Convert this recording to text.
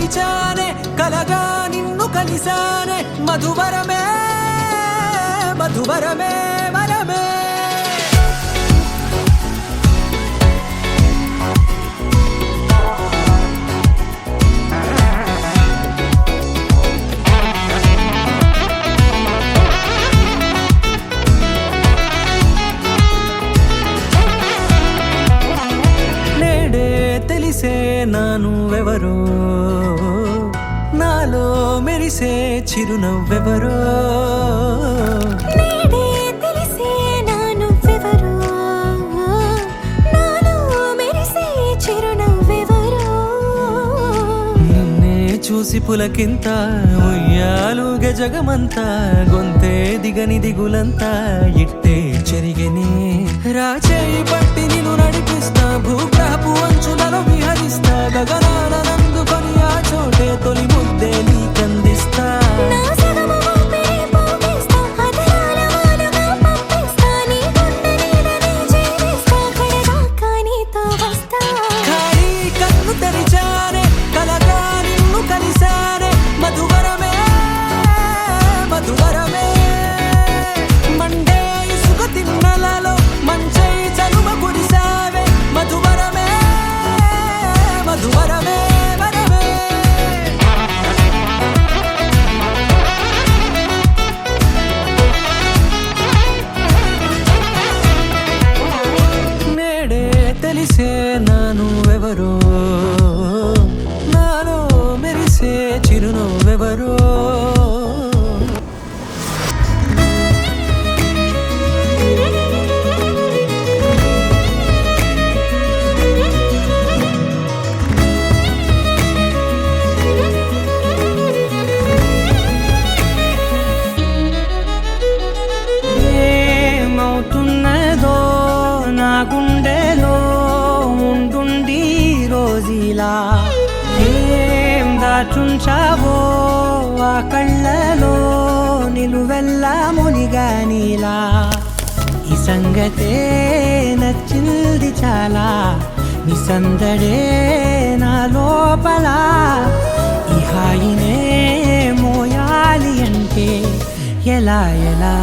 తెరిచానే కలగా నిన్ను కలిసానే మధువరమే మధువరమే వరమే తెలిసే నానువెవరో నాలో మెరిసే చిరునవ్వెవరో నేడే తెలిసే నానువెవరో నాలో మెరిసే చిరునవ్వెవరో నిన్నే చూసి పులకింత ఉయ్యాలుగ జగమంతా గొంతే దిగని దిగులంతా ఇట్టే చెరిగెనే రాచేయి పట్టి నిన్ను నడిపిస్తా భూగ్రహపు అంచులలో విహరిస్తా గగనాల నందుకొని ఆ చోటే తొలి ముద్దే నీకందిస్తా నా సగము ఊపిరి పోగిస్తా అదరాల వాలుగా పంపిస్తా నీ గుండె నీడనే జీవిస్తా కడదాకా నీతో వస్తా ఖాళీ కన్ను తెరిచానే కలగా నిన్ను కలిసానే మధువరమే మధువరమే మండే ఇసుక తిన్నలలో మంచై చలువ కురిసావే మధువరమే మధువరమే వరమే నేడే తెలిసే నానువెవరో నాలో మెరిసే చిరునవ్వెవరో ఏమవుతున్నదో నా గుండెలో ఉండుండి రోజీలా ఏం దాచుంచావో ఆ కళ్ళలో నిలువెల్లా మునిగానిలా ఈ సంగతే నచ్చింది చాలా నీ సందడే నా లోపల ఈ హాయినే మోయాలి అంటే ఎలా ఎలా